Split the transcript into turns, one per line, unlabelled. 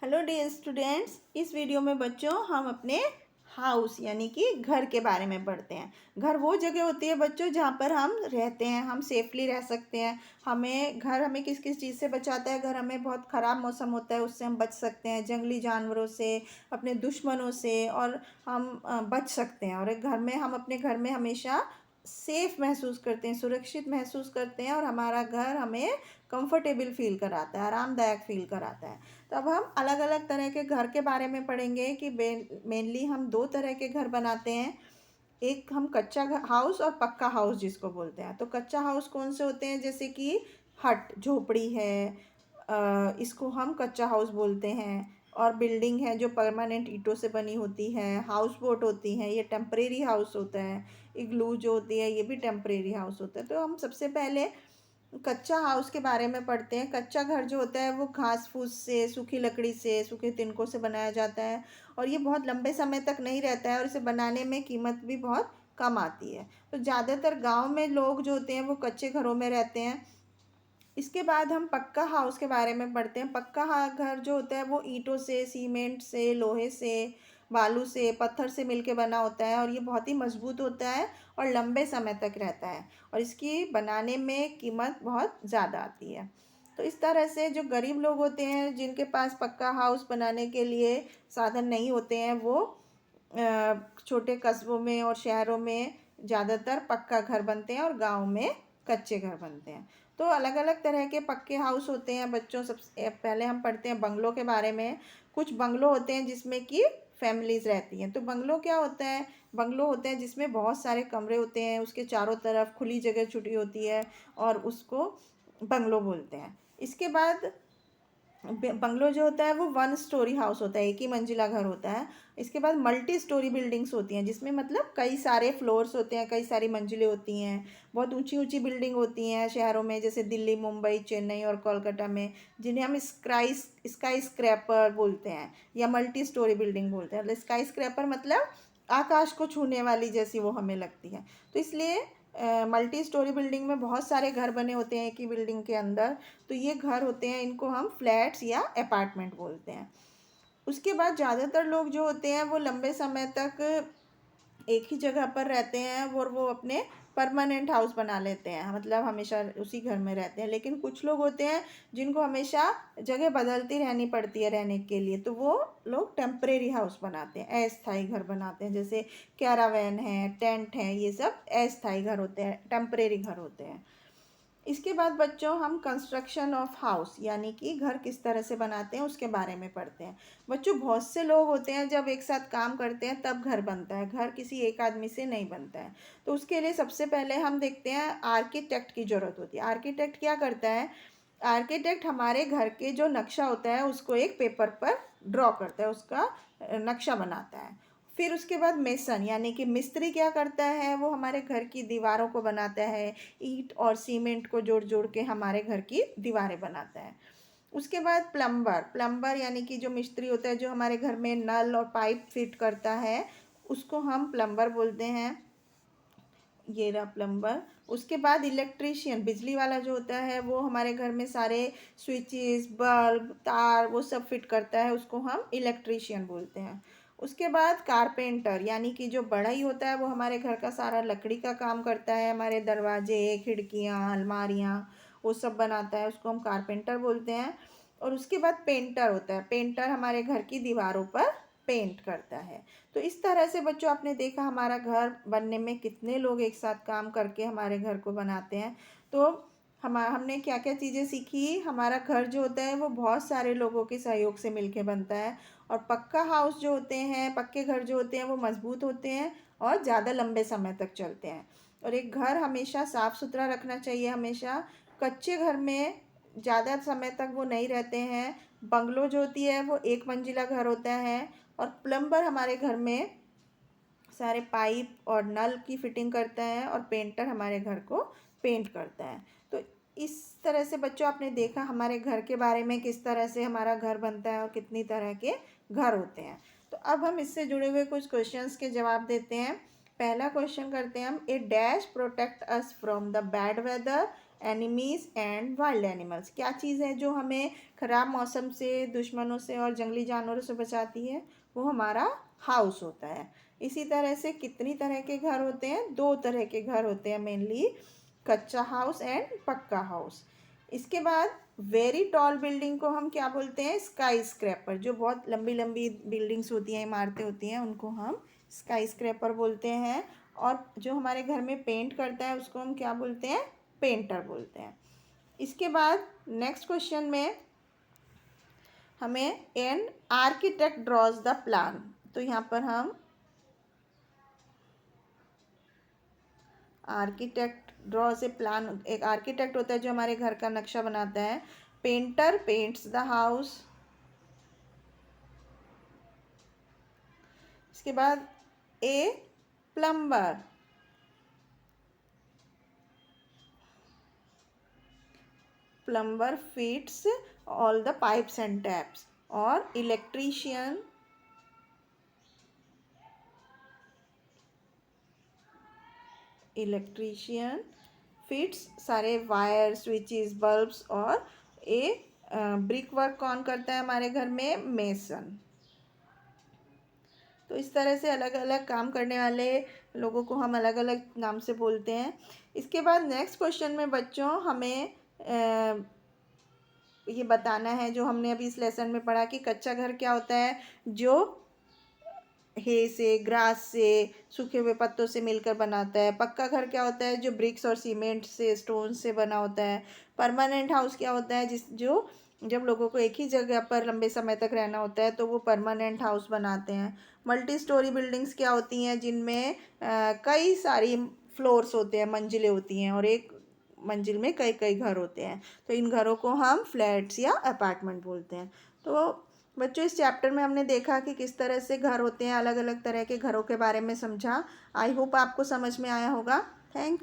Hello dear students, इस video में बच्चों हम अपने हाउस यानी कि घर के बारे में पढ़ते हैं। घर वो जगह होती है बच्चों जहाँ पर हम रहते हैं, हम सेफली रह सकते हैं। हमें किस किस चीज़ से बचाता है? घर हमें बहुत ख़राब मौसम होता है उससे हम बच सकते हैं, जंगली जानवरों से, अपने दुश्मनों से, और हम बच सकते हैं। और एक घर में हम अपने घर में हमेशा सेफ़ महसूस करते हैं, सुरक्षित महसूस करते हैं, और हमारा घर हमें कंफर्टेबल फील कराता है, आरामदायक फील कराता है। तो अब हम अलग अलग तरह के घर के बारे में पढ़ेंगे कि मेनली हम दो तरह के घर बनाते हैं। एक हम कच्चा हाउस और पक्का हाउस जिसको बोलते हैं। तो कच्चा हाउस कौन से होते हैं? जैसे कि हट, झोपड़ी है, इसको हम कच्चा हाउस बोलते हैं। और बिल्डिंग है जो परमानेंट ईंटों से बनी होती है, हाउस बोट होती हैं, ये टेम्परेरी हाउस होता है। इग्लू जो होती है ये भी टेम्परेरी हाउस होता है। तो हम सबसे पहले कच्चा हाउस के बारे में पढ़ते हैं। कच्चा घर जो होता है वो घास फूस से, सूखी लकड़ी से, सूखे तिनकों से बनाया जाता है, और ये बहुत लंबे समय तक नहीं रहता है, और इसे बनाने में कीमत भी बहुत कम आती है। तो ज़्यादातर गांव में लोग जो होते हैं वो कच्चे घरों में रहते हैं। इसके बाद हम पक्का हाउस के बारे में पढ़ते हैं। घर जो होता है वो ईंटों से, सीमेंट से, लोहे से, बालू से, पत्थर से मिलके बना होता है, और ये बहुत ही मजबूत होता है और लंबे समय तक रहता है, और इसकी बनाने में कीमत बहुत ज़्यादा आती है। तो इस तरह से जो गरीब लोग होते हैं जिनके पास पक्का हाउस बनाने के लिए साधन नहीं होते हैं, वो छोटे कस्बों में और शहरों में ज़्यादातर पक्का घर बनते हैं, और गांव में कच्चे घर बनते हैं। तो अलग अलग तरह के पक्के हाउस होते हैं बच्चों। सबसे पहले हम पढ़ते हैं बंगलों के बारे में। कुछ बंगलो होते हैं जिसमें कि फैमिलीज़ रहती हैं। तो बंगलो क्या होता है? बंगलो होते हैं जिसमें बहुत सारे कमरे होते हैं, उसके चारों तरफ खुली जगह छुटी होती है, और उसको बंगलो बोलते हैं। इसके बाद बंगलो जो होता है वो वन स्टोरी हाउस होता है, एक ही मंजिला घर होता है। इसके बाद मल्टी स्टोरी बिल्डिंग्स होती हैं जिसमें मतलब कई सारे फ्लोर्स होते हैं, कई सारी मंजिलें होती हैं। बहुत ऊंची ऊंची बिल्डिंग होती हैं शहरों में, जैसे दिल्ली, मुंबई, चेन्नई और कोलकाता में, जिन्हें हम स्काई स्क्रैपर बोलते हैं या मल्टी स्टोरी बिल्डिंग बोलते हैं। मतलब स्काई स्क्रैपर मतलब आकाश को छूने वाली जैसी वो हमें लगती है। तो इसलिए मल्टी स्टोरी बिल्डिंग में बहुत सारे घर बने होते हैं एक ही बिल्डिंग के अंदर। तो ये घर होते हैं, इनको हम फ्लैट्स या अपार्टमेंट बोलते हैं। उसके बाद ज़्यादातर लोग जो होते हैं वो लंबे समय तक एक ही जगह पर रहते हैं, और वो अपने परमानेंट हाउस बना लेते हैं, मतलब हमेशा उसी घर में रहते हैं। लेकिन कुछ लोग होते हैं जिनको हमेशा जगह बदलती रहनी पड़ती है रहने के लिए, तो वो लोग टेम्परेरी हाउस बनाते हैं, अस्थायी घर बनाते हैं। जैसे कैरावैन है, टेंट है, ये सब अस्थायी घर होते हैं, टेम्परेरी घर होते हैं। इसके बाद बच्चों हम कंस्ट्रक्शन ऑफ हाउस यानी कि घर किस तरह से बनाते हैं उसके बारे में पढ़ते हैं। बच्चों, बहुत से लोग होते हैं जब एक साथ काम करते हैं तब घर बनता है, घर किसी एक आदमी से नहीं बनता है। तो उसके लिए सबसे पहले हम देखते हैं आर्किटेक्ट की ज़रूरत होती है। आर्किटेक्ट क्या करता है? आर्किटेक्ट हमारे घर के जो नक्शा होता है उसको एक पेपर पर ड्रॉ करता है, उसका नक्शा बनाता है। फिर उसके बाद मेसन यानी कि मिस्त्री क्या करता है? वो हमारे घर की दीवारों को बनाता है, ईंट और सीमेंट को जोड़ जोड़ के हमारे घर की दीवारें बनाता है। उसके बाद प्लम्बर, प्लम्बर यानी कि जो मिस्त्री होता है जो हमारे घर में नल और पाइप फिट करता है, उसको हम प्लम्बर बोलते हैं। ये रहा प्लम्बर। उसके बाद इलेक्ट्रीशियन, बिजली वाला जो होता है वो हमारे घर में सारे स्विचेस, बल्ब, तार वो सब फिट करता है, उसको हम इलेक्ट्रीशियन बोलते हैं। उसके बाद कारपेंटर यानी कि जो बढ़ई होता है वो हमारे घर का सारा लकड़ी का काम करता है, हमारे दरवाजे, खिड़कियाँ, अलमारियाँ वो सब बनाता है, उसको हम कारपेंटर बोलते हैं। और उसके बाद पेंटर होता है, पेंटर हमारे घर की दीवारों पर पेंट करता है। तो इस तरह से बच्चों आपने देखा हमारा घर बनने में कितने लोग एक साथ काम करके हमारे घर को बनाते हैं। तो हमने क्या क्या चीज़ें सीखी? हमारा घर जो होता है वो बहुत सारे लोगों के सहयोग से मिलके बनता है, और पक्का हाउस जो होते हैं, पक्के घर जो होते हैं वो मजबूत होते हैं और ज़्यादा लंबे समय तक चलते हैं। और एक घर हमेशा साफ़ सुथरा रखना चाहिए हमेशा। कच्चे घर में ज़्यादा समय तक वो नहीं रहते हैं। बंगलो जो होती है वो एक मंजिला घर होता है, और प्लम्बर हमारे घर में सारे पाइप और नल की फिटिंग करता है, और पेंटर हमारे घर को पेंट करता है। तो इस तरह से बच्चों आपने देखा हमारे घर के बारे में, किस तरह से हमारा घर बनता है और कितनी तरह के घर होते हैं। तो अब हम इससे जुड़े हुए कुछ क्वेश्चंस के जवाब देते हैं। पहला क्वेश्चन करते हैं हम, a dash protect us from the bad weather enemies and wild animals. क्या चीज़ है जो हमें ख़राब मौसम से, दुश्मनों से और जंगली जानवरों से बचाती है? वो हमारा हाउस होता है। इसी तरह से कितनी तरह के घर होते हैं? 2 तरह के घर होते हैं मेनली, कच्चा हाउस एंड पक्का हाउस। इसके बाद वेरी टॉल बिल्डिंग को हम क्या बोलते हैं? Sky scraper. जो बहुत लंबी लंबी बिल्डिंग्स होती हैं, इमारतें होती हैं, उनको हम स्काई स्क्रैपर बोलते हैं। और जो हमारे घर में पेंट करता है उसको हम क्या बोलते हैं? पेंटर बोलते हैं। इसके बाद नेक्स्ट क्वेश्चन में हमें an architect draws the plan, तो यहाँ पर हम आर्किटेक्ट ड्रॉज ए प्लान, एक आर्किटेक्ट होता है जो हमारे घर का नक्शा बनाता है। Painter paints the house. इसके बाद a plumber, plumber fits all the pipes and taps. और इलेक्ट्रीशियन, इलेक्ट्रीशियन फिट्स सारे वायर, स्विचेस, बल्ब्स। और ए ब्रिक वर्क कौन करता है हमारे घर में? मेसन। तो इस तरह से अलग अलग काम करने वाले लोगों को हम अलग अलग नाम से बोलते हैं। इसके बाद नेक्स्ट क्वेश्चन में बच्चों हमें ये बताना है, जो हमने अभी इस लेसन में पढ़ा कि कच्चा घर क्या होता है? जो हे से, ग्रास से, सूखे हुए पत्तों से मिलकर बनाता है। पक्का घर क्या होता है? जो ब्रिक्स और सीमेंट से, स्टोन से बना होता है। परमानेंट हाउस क्या होता है? जो जब लोगों को एक ही जगह पर लंबे समय तक रहना होता है तो वो परमानेंट हाउस बनाते हैं। मल्टी स्टोरी बिल्डिंग्स क्या होती हैं? जिनमें कई सारी फ्लोर्स होते हैं, मंजिलें होती हैं, और एक मंजिल में कई कई घर होते हैं। तो इन घरों को हम फ्लैट्स या अपार्टमेंट बोलते हैं। तो बच्चों इस चैप्टर में हमने देखा कि किस तरह से घर होते हैं, अलग अलग तरह के घरों के बारे में समझा। आई होप आपको समझ में आया होगा। थैंक